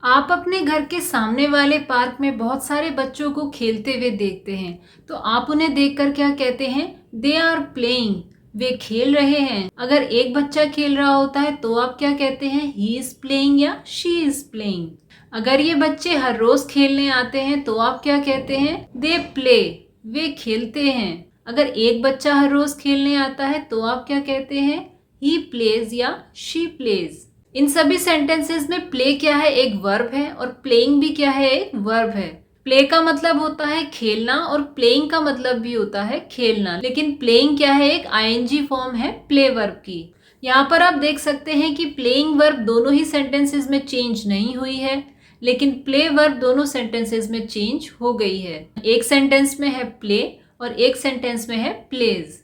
आप अपने घर के सामने वाले पार्क में बहुत सारे बच्चों को खेलते हुए देखते हैं, तो आप उन्हें देखकर क्या कहते हैं? They are playing. वे खेल रहे हैं। अगर एक बच्चा खेल रहा होता है तो आप क्या कहते हैं? ही इज प्लेइंग या शी इज प्लेइंग। अगर ये बच्चे हर रोज खेलने आते हैं तो आप क्या कहते हैं? They play. वे खेलते हैं। अगर एक बच्चा हर रोज खेलने आता है तो आप क्या कहते हैं? ही प्लेज या शी प्लेज। इन सभी सेंटेंसेस में प्ले क्या है? एक वर्ब है, और प्लेइंग भी क्या है? एक वर्ब है। प्ले का मतलब होता है खेलना और प्लेइंग का मतलब भी होता है खेलना, लेकिन प्लेइंग क्या है? एक आईएनजी फॉर्म है प्ले वर्ब की। यहाँ पर आप देख सकते हैं कि प्लेइंग वर्ब दोनों ही सेंटेंसेस में चेंज नहीं हुई है, लेकिन प्ले वर्ब दोनों सेंटेंसेस में चेंज हो गई है। एक सेंटेंस में है प्ले और एक सेंटेंस में है प्लेज।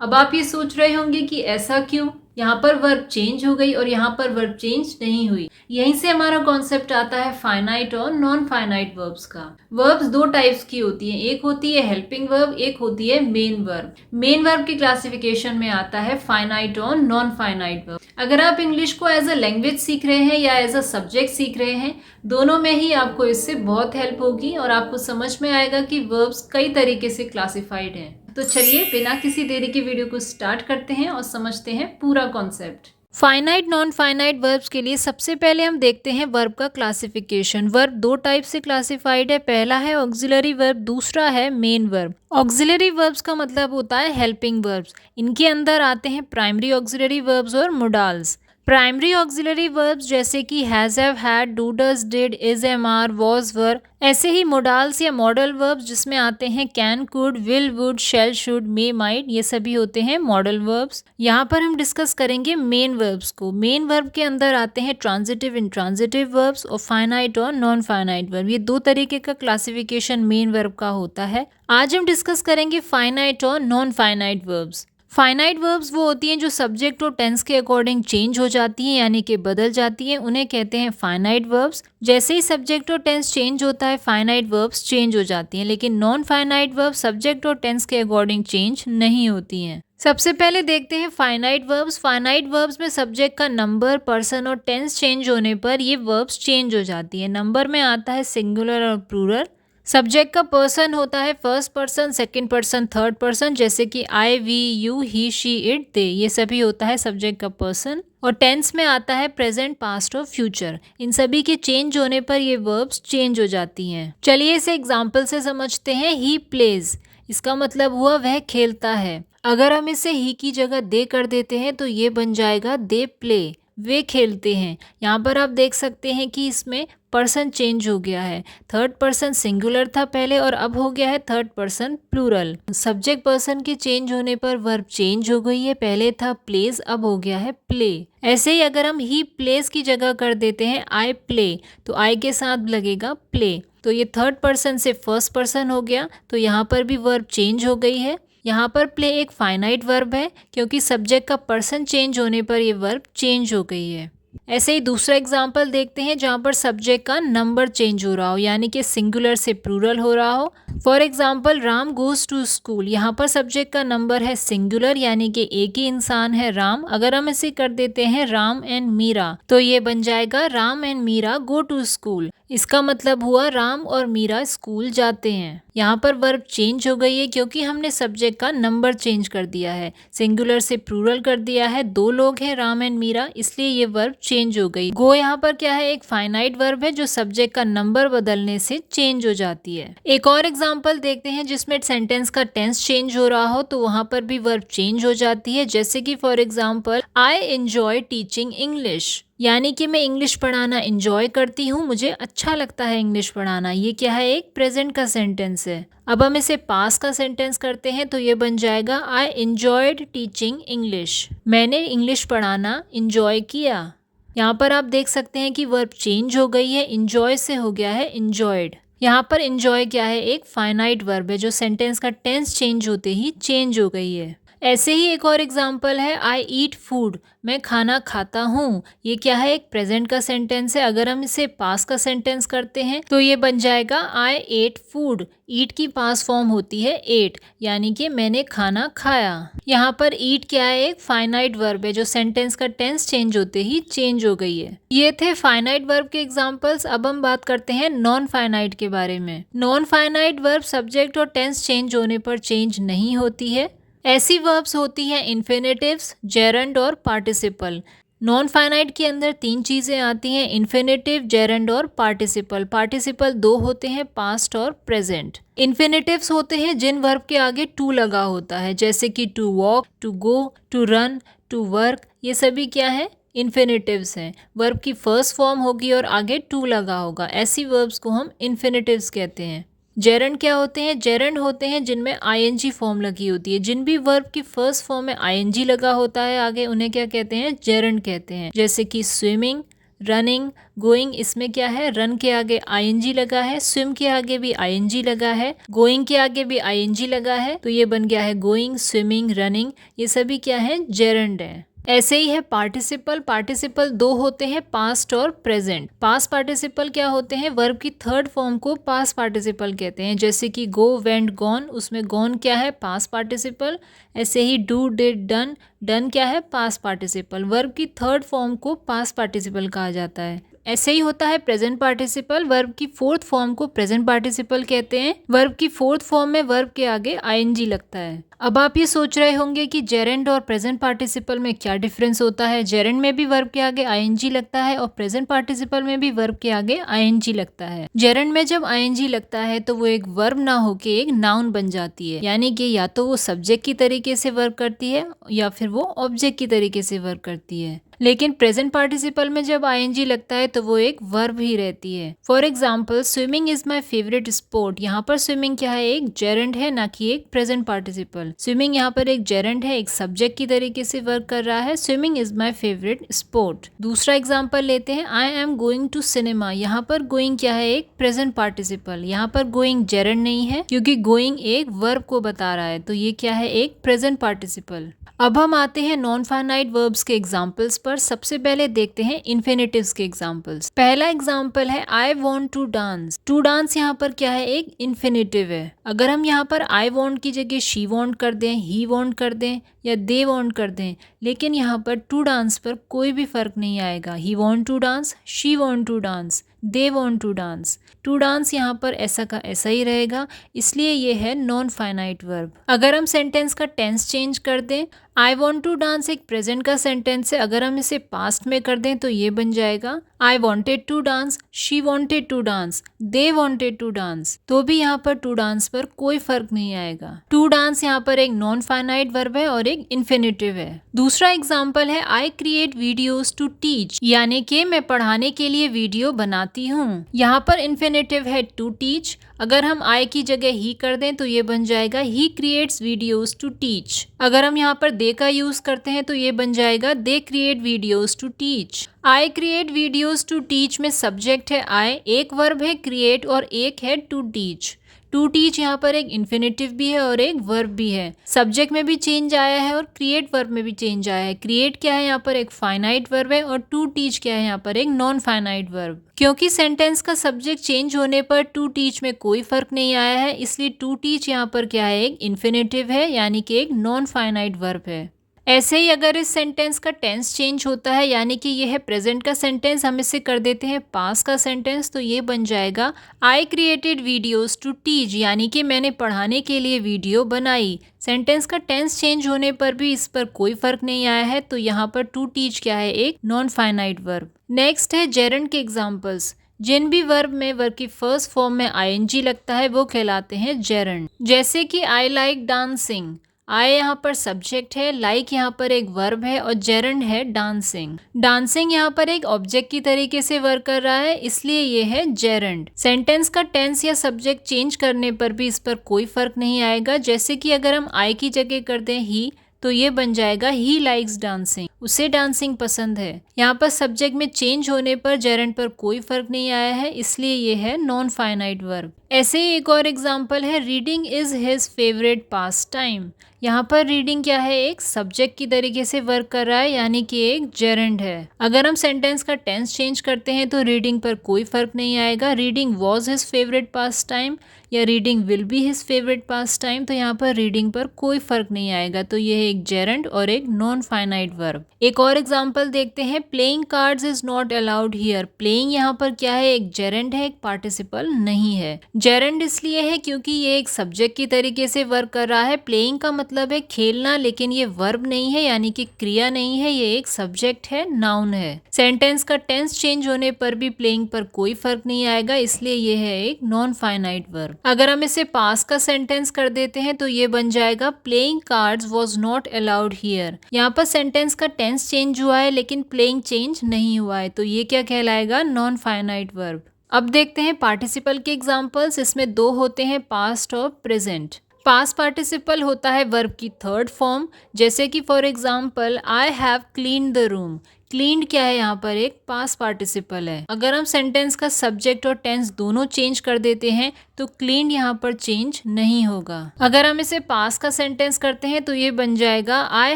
अब आप ये सोच रहे होंगे कि ऐसा क्यों? यहाँ पर वर्ब चेंज हो गई और यहाँ पर वर्ब चेंज नहीं हुई। यहीं से हमारा कॉन्सेप्ट आता है फाइनाइट और नॉन फाइनाइट वर्ब्स का। वर्ब्स दो टाइप्स की होती हैं, एक होती है हेल्पिंग वर्ब, एक होती है मेन वर्ब। मेन वर्ब की क्लासिफिकेशन में आता है फाइनाइट और नॉन फाइनाइट वर्ब। अगर आप इंग्लिश को एज अ लैंग्वेज सीख रहे हैं या एज अ सब्जेक्ट सीख रहे हैं, दोनों में ही आपको इससे बहुत हेल्प होगी और आपको समझ में आएगा कि वर्ब्स कई तरीके से क्लासिफाइड हैं। तो चलिए बिना किसी देरी के वीडियो को स्टार्ट करते हैं और समझते हैं पूरा concept. Finite non finite verbs के लिए सबसे पहले हम देखते हैं वर्ब का क्लासिफिकेशन। वर्ब दो टाइप से क्लासिफाइड है। पहला है ऑक्सिलरी वर्ब, दूसरा है मेन वर्ब। ऑक्सिलरी वर्ब्स का मतलब होता है हेल्पिंग वर्ब्स। इनके अंदर आते हैं प्राइमरी ऑक्सिलरी वर्ब्स और मोडाल्स। प्राइमरी ऑक्सिलरी वर्ब्स जैसे कि has, have, had, do, does, did, is, am, are, was, were. ऐसे ही मोडाल्स या मॉडल वर्ब्स जिसमें आते हैं can, could, will, would, shall, should, may, might, ये सभी होते हैं मॉडल वर्ब्स। यहाँ पर हम डिस्कस करेंगे मेन वर्ब्स को। मेन वर्ब के अंदर आते हैं ट्रांजिटिव, इंट्रांजिटिव वर्ब्स और फाइनाइट और नॉन फाइनाइट वर्ब। ये दो तरीके का क्लासिफिकेशन मेन वर्ब का होता है। आज हम डिस्कस करेंगे फाइनाइट और non finite verbs. Finite verbs वो होती हैं जो सब्जेक्ट और टेंस के अकॉर्डिंग चेंज हो जाती हैं, यानी कि बदल जाती हैं, उन्हें कहते हैं फाइनाइट वर्ब्स। जैसे ही सब्जेक्ट और टेंस चेंज होता है फाइनाइट वर्ब्स चेंज हो जाती हैं, लेकिन नॉन फाइनाइट वर्ब्स सब्जेक्ट और टेंस के अकॉर्डिंग चेंज नहीं होती हैं। सबसे पहले देखते हैं फाइनाइट वर्ब्स। फाइनाइट वर्ब्स में सब्जेक्ट का नंबर, पर्सन और टेंस चेंज होने पर ये वर्ब्स चेंज हो जाती है। नंबर में आता है सिंगुलर और प्लूरल। सब्जेक्ट का पर्सन होता है first person, second person, third person, जैसे कि I, we, you, he, she, it, they, ये सभी होता है सब्जेक्ट का पर्सन। और टेंस में आता है प्रेजेंट, पास्ट और फ्यूचर। इन सभी के चेंज होने पर ये वर्ब्स चेंज हो जाती हैं। चलिए इसे एग्जाम्पल से समझते हैं। ही प्लेज, इसका मतलब हुआ वह खेलता है। अगर हम इसे ही की जगह दे कर देते हैं तो ये बन जाएगा दे प्ले, वे खेलते हैं। यहाँ पर आप देख सकते हैं कि इसमें पर्सन चेंज हो गया है। थर्ड पर्सन सिंगुलर था पहले और अब हो गया है third person plural. Subject person के चेंज होने पर वर्ब चेंज हो गई है। पहले था प्लेज, अब हो गया है प्ले। ऐसे ही अगर हम ही प्लेज की जगह कर देते हैं आई प्ले, तो आई के साथ लगेगा प्ले, तो ये थर्ड पर्सन से फर्स्ट पर्सन हो गया। तो यहाँ पर भी वर्ब चेंज हो गई है। यहाँ पर प्ले एक फाइनाइट वर्ब है क्योंकि सब्जेक्ट का पर्सन चेंज होने पर ये वर्ब चेंज हो गई है। ऐसे ही दूसरा एग्जाम्पल देखते हैं जहाँ पर सब्जेक्ट का नंबर चेंज हो रहा हो, यानी कि सिंगुलर से प्लूरल हो रहा हो। For example Ram goes to school, यहाँ पर सब्जेक्ट का नंबर है सिंगुलर, यानी कि एक ही इंसान है राम। अगर हम इसे कर देते हैं राम एंड मीरा, तो ये बन जाएगा Ram and Meera go to school. इसका मतलब हुआ राम और मीरा स्कूल जाते हैं। यहाँ पर वर्ब चेंज हो गई है क्योंकि हमने सब्जेक्ट का नंबर चेंज कर दिया है, सिंगुलर से प्लूरल कर दिया है। दो लोग हैं राम एंड मीरा, इसलिए ये वर्ब चेंज हो गई। गो यहाँ पर क्या है? एक फाइनाइट वर्ब है जो सब्जेक्ट का नंबर बदलने से चेंज हो जाती है। एक और एग्जांपल देखते हैं जिसमें सेंटेंस का टेंस चेंज हो रहा हो, तो वहां पर भी वर्ब चेंज हो जाती है। जैसे कि for example I enjoy teaching English, यानी कि मैं इंग्लिश पढ़ाना एंजॉय करती हूँ, मुझे अच्छा लगता है इंग्लिश पढ़ाना। ये क्या है? एक प्रेजेंट का सेंटेंस है। अब हम इसे पास्ट का सेंटेंस करते हैं तो ये बन जाएगा आई एंजॉयड टीचिंग इंग्लिश, मैंने इंग्लिश पढ़ाना एंजॉय किया। यहाँ पर आप देख सकते हैं कि वर्ब चेंज हो गई है, एंजॉय से हो गया है एंजॉयड। यहाँ पर एंजॉय क्या है? एक फाइनाइट वर्ब है जो सेंटेंस का टेंस चेंज होते ही चेंज हो गई है। ऐसे ही एक और एग्जाम्पल है आई ईट फूड, मैं खाना खाता हूँ। ये क्या है, एक प्रेजेंट का सेंटेंस है। अगर हम इसे पास्ट का सेंटेंस करते हैं तो ये बन जाएगा आई एट फूड। ईट की पास्ट फॉर्म होती है एट, यानी कि मैंने खाना खाया। यहाँ पर ईट क्या है, एक फाइनाइट वर्ब है जो सेंटेंस का टेंस चेंज होते ही चेंज हो गई है। ये थे फाइनाइट वर्ब के एग्जाम्पल्स। अब हम बात करते हैं नॉन फाइनाइट के बारे में। नॉन फाइनाइट वर्ब सब्जेक्ट और टेंस चेंज होने पर चेंज नहीं होती है। ऐसी वर्ब्स होती हैं इन्फिनेटिव्स, जेरंड और पार्टिसिपल। नॉन फाइनाइट के अंदर तीन चीज़ें आती हैं, इन्फिनेटिव, जेरंड और पार्टिसिपल। पार्टिसिपल दो होते हैं, पास्ट और प्रेजेंट। इन्फिनेटिव्स होते हैं जिन वर्ब के आगे टू लगा होता है, जैसे कि to walk, to go, to run, to work. ये सभी क्या है, इन्फिनेटिव्स हैं। वर्ब की फर्स्ट फॉर्म होगी और आगे टू लगा होगा, ऐसी वर्ब्स को हम इन्फिनेटिव्स कहते हैं। जेरंड क्या होते हैं, जेरंड होते हैं जिनमें आईएनजी फॉर्म लगी होती है। जिन भी वर्ब की फर्स्ट फॉर्म में आईएनजी लगा होता है आगे, उन्हें क्या कहते हैं, जेरंड कहते हैं। जैसे कि स्विमिंग, रनिंग, गोइंग। इसमें क्या है, रन के आगे आईएनजी लगा है, स्विम के आगे भी आईएनजी लगा है, गोइंग के आगे भी आईएनजी लगा है, तो ये बन गया है गोइंग, स्विमिंग, रनिंग। ये सभी क्या है, जेरंड है। ऐसे ही है पार्टिसिपल। पार्टिसिपल दो होते हैं, पास्ट और प्रेजेंट। पास्ट पार्टिसिपल क्या होते हैं, वर्ब की थर्ड फॉर्म को पास्ट पार्टिसिपल कहते हैं। जैसे कि गो, वेंट, गॉन, उसमें गॉन क्या है, पास्ट पार्टिसिपल। ऐसे ही डू, डिड, डन, डन क्या है, पास्ट पार्टिसिपल। वर्ब की थर्ड फॉर्म को पास्ट पार्टिसिपल कहा जाता है। ऐसे ही होता है प्रेजेंट पार्टिसिपल। वर्ब की फोर्थ फॉर्म को प्रेजेंट पार्टिसिपल कहते हैं। वर्ब की फोर्थ फॉर्म में वर्ब के आगे आईएनजी लगता है। अब आप ये सोच रहे होंगे कि जेरेंड और प्रेजेंट पार्टिसिपल में क्या डिफरेंस होता है। जेरेंड में भी वर्ब के आगे आईएनजी लगता है और प्रेजेंट पार्टिसिपल में भी वर्ब के आगे आईएनजी लगता है। जेरेंड में जब आईएनजी लगता है तो वो एक वर्ब ना होके एक नाउन बन जाती है, यानी कि या तो वो सब्जेक्ट की तरीके से वर्क करती है या फिर वो ऑब्जेक्ट की तरीके से वर्क करती है। लेकिन प्रेजेंट पार्टिसिपल में जब आईएनजी लगता है तो वो एक वर्ब ही रहती है। For example, swimming is my favourite sport. यहाँ पर स्विमिंग क्या है, एक जेरेंड है, ना कि एक प्रेजेंट पार्टिसिपल। स्विमिंग यहाँ पर एक जेरेंड है, एक सब्जेक्ट की तरीके से वर्क कर रहा है। Swimming is my favourite sport. दूसरा एग्जाम्पल लेते हैं, I am going to cinema. यहाँ पर गोइंग क्या है, एक प्रेजेंट पार्टिसिपल। यहाँ पर गोइंग जेरेंड नहीं है क्योंकि गोइंग एक वर्ब को बता रहा है, तो ये क्या है, एक प्रेजेंट पार्टिसिपल। अब हम आते हैं नॉन फाइनाइट वर्ब्स के एग्जाम्पल्स पर। सबसे पहले देखते हैं इन्फिनेटिव्स के एग्जाम्पल्स। पहला एग्जाम्पल है I want to dance. To dance यहाँ पर क्या है, एक इन्फिनेटिव है। अगर हम यहाँ पर आई वॉन्ट की जगह शी वॉन्ट कर दें, ही वॉन्ट कर दें या दे वॉन्ट कर दें, लेकिन यहाँ पर टू डांस पर कोई भी फर्क नहीं आएगा। He want to dance, she want to dance, they want to dance. To dance यहाँ पर ऐसा का ऐसा ही रहेगा, इसलिए ये है नॉन फाइनाइट वर्ब। अगर हम सेंटेंस का टेंस चेंज कर दें, आई वॉन्ट टू डांस एक प्रेजेंट का सेंटेंस है, अगर हम इसे पास्ट में कर दें तो ये बन जाएगा I wanted to dance, she wanted to dance, they wanted to dance. तो भी यहाँ पर टू डांस पर कोई फर्क नहीं आएगा। टू डांस यहाँ पर एक नॉन फाइनाइट वर्ब है और एक इन्फिनेटिव है। दूसरा एग्जाम्पल है I create videos to teach, यानी कि मैं पढ़ाने के लिए वीडियो बनाती हूँ। यहाँ पर इन्फिनेटिव है टू टीच। अगर हम आई की जगह ही कर दें तो ये बन जाएगा he creates videos to teach. अगर हम यहाँ पर दे का यूज करते हैं तो ये बन जाएगा they create videos to teach. I create videos to teach में सब्जेक्ट है आई, एक वर्ब है क्रिएट और एक है टू टीच। टू टीच यहाँ पर एक इन्फिनेटिव भी है और एक वर्ब भी है। सब्जेक्ट में भी चेंज आया है और क्रिएट वर्ब में भी चेंज आया है। क्रिएट क्या है, यहाँ पर एक फाइनाइट वर्ब है और टू टीच क्या है, यहाँ पर एक नॉन फाइनाइट वर्ब। क्योंकि सेंटेंस का सब्जेक्ट चेंज होने पर टू टीच में कोई फर्क नहीं आया है, इसलिए टू टीच यहाँ पर क्या है, एक इन्फिनेटिव है, यानी कि एक नॉन फाइनाइट वर्ब है। ऐसे ही अगर इस सेंटेंस का टेंस चेंज होता है, यानी कि यह है प्रेजेंट का सेंटेंस, हम इसे कर देते हैं पास्ट का सेंटेंस, तो ये बन जाएगा I created videos to teach, यानी कि मैंने पढ़ाने के लिए वीडियो बनाई। सेंटेंस का टेंस चेंज होने पर भी इस पर कोई फर्क नहीं आया है, तो यहाँ पर टू टीच क्या है, एक नॉन फाइनाइट वर्ब। नेक्स्ट है जेरंड के एग्जाम्पल्स। जिन भी वर्ब में वर्ब की फर्स्ट फॉर्म में आईएनजी लगता है वो कहलाते हैं जेरंड। जैसे कि आई लाइक डांसिंग। आई यहाँ पर सब्जेक्ट है, लाइक यहाँ पर एक वर्ब है और जेरंड है डांसिंग। डांसिंग यहाँ पर एक ऑब्जेक्ट की तरीके से वर्क कर रहा है, इसलिए ये है जेरंड। सेंटेंस का टेंस या सब्जेक्ट चेंज करने पर भी इस पर कोई फर्क नहीं आएगा। जैसे कि अगर हम आई की जगह कर दें ही, तो ये बन जाएगा ही लाइक्स डांसिंग, उसे डांसिंग पसंद है। यहाँ पर सब्जेक्ट में चेंज होने पर जेरंड पर कोई फर्क नहीं आया है, इसलिए ये है नॉन फाइनाइट वर्ब। ऐसे ही एक और एग्जांपल है reading is his favourite pass time. यहाँ पर रीडिंग क्या है, एक सब्जेक्ट की तरीके से वर्क कर रहा है, यानी कि एक जेरेंड है। अगर हम सेंटेंस का टेंस चेंज करते हैं तो रीडिंग पर कोई फर्क नहीं आएगा। Reading was his favourite pastime या reading will be his favourite pastime, तो यहाँ पर रीडिंग पर कोई फर्क नहीं आएगा। तो यह है एक जेरेंड और एक नॉन फाइनाइट वर्ब। एक और एग्जांपल देखते हैं, playing cards is not allowed here. Playing यहाँ पर क्या है, एक जेरेंड है, एक पार्टिसिपल नहीं है। जेरेंड इसलिए है क्योंकि ये एक सब्जेक्ट की तरीके से वर्क कर रहा है। प्लेइंग का मतलब है खेलना, लेकिन ये वर्ब नहीं है, यानी कि क्रिया नहीं है, ये एक सब्जेक्ट है, नाउन है। सेंटेंस का टेंस चेंज होने पर भी प्लेइंग पर कोई फर्क नहीं आएगा, इसलिए ये है एक नॉन फाइनाइट वर्ब। अगर हम इसे पास्ट का सेंटेंस कर देते हैं तो ये बन जाएगा playing cards was not allowed here. यहाँ पर सेंटेंस का टेंस चेंज हुआ है लेकिन प्लेइंग चेंज नहीं हुआ है, तो ये क्या कहलाएगा, नॉन फाइनाइट वर्ब। अब देखते हैं पार्टिसिपल के एग्जाम्पल्स। इसमें दो होते हैं, पास्ट और प्रेजेंट। पास्ट पार्टिसिपल होता है वर्ब की थर्ड फॉर्म, जैसे कि for example I have cleaned the room. Cleaned क्या है, यहाँ पर एक पास्ट पार्टिसिपल है। अगर हम सेंटेंस का सब्जेक्ट और टेंस दोनों चेंज कर देते हैं तो क्लीन्ड यहाँ पर चेंज नहीं होगा। अगर हम इसे पास्ट का सेंटेंस करते हैं तो ये बन जाएगा I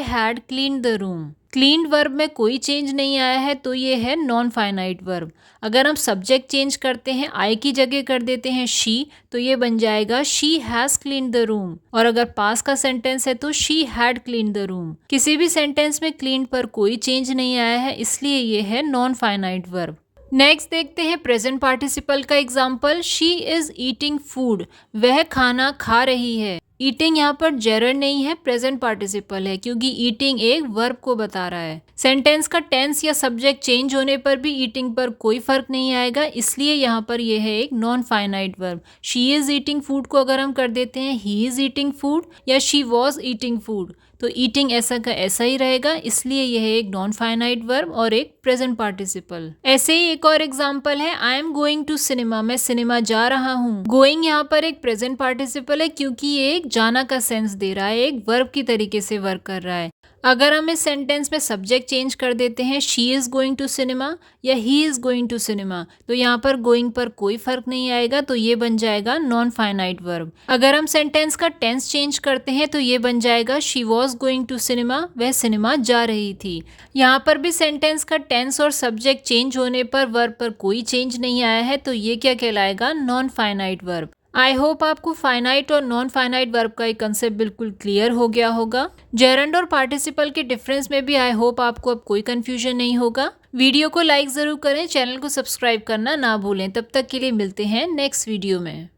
had cleaned the room. Cleaned verb में कोई चेंज नहीं आया है, तो ये है नॉन फाइनाइट वर्ब। अगर हम सब्जेक्ट चेंज करते हैं, आई की जगह कर देते हैं शी, तो ये बन जाएगा she has cleaned the room. और अगर पास्ट का सेंटेंस है तो she had cleaned the room. किसी भी सेंटेंस में क्लीन्ड पर कोई चेंज नहीं आया है, इसलिए ये है नॉन फाइनाइट वर्ब। नेक्स्ट देखते हैं प्रेजेंट पार्टिसिपल का example, she is eating food. वह खाना खा रही है। ईटिंग यहाँ पर जेरेंड नहीं है, प्रेजेंट पार्टिसिपल है, क्योंकि ईटिंग एक वर्ब को बता रहा है। सेंटेंस का टेंस या सब्जेक्ट चेंज होने पर भी ईटिंग पर कोई फर्क नहीं आएगा, इसलिए यहाँ पर यह है एक non finite verb. She is eating food को अगर हम कर देते हैं ही इज ईटिंग फूड या शी वॉज ईटिंग फूड, तो ईटिंग ऐसा का ऐसा ही रहेगा, इसलिए यह है एक नॉन फाइनाइट वर्ब और एक प्रेजेंट पार्टिसिपल। ऐसे ही एक और एग्जांपल है, I am going to cinema. मैं सिनेमा जा रहा हूँ। गोइंग यहाँ पर एक प्रेजेंट पार्टिसिपल है, क्योंकि ये एक जाना का सेंस दे रहा है, एक वर्ब की तरीके से वर्क कर रहा है। अगर हम इस सेंटेंस में सब्जेक्ट चेंज कर देते हैं, she is going to cinema या he is going to cinema, तो यहाँ पर गोइंग पर कोई फर्क नहीं आएगा, तो ये बन जाएगा नॉन फाइनाइट वर्ब। अगर हम सेंटेंस का टेंस चेंज करते हैं तो ये बन जाएगा she was going to cinema. वह सिनेमा जा रही थी। यहाँ पर भी सेंटेंस का टेंस और सब्जेक्ट चेंज होने पर वर्ब पर कोई चेंज नहीं आया है, तो ये क्या कहलाएगा, non finite verb. I hope आपको फाइनाइट और नॉन फाइनाइट वर्ब का एक कंसेप्ट बिल्कुल क्लियर हो गया होगा। जेरेंड और पार्टिसिपल के डिफरेंस में भी आई होप आपको अब कोई कंफ्यूजन नहीं होगा। वीडियो को लाइक जरूर करें, चैनल को सब्सक्राइब करना ना भूलें। तब तक के लिए मिलते हैं नेक्स्ट वीडियो में।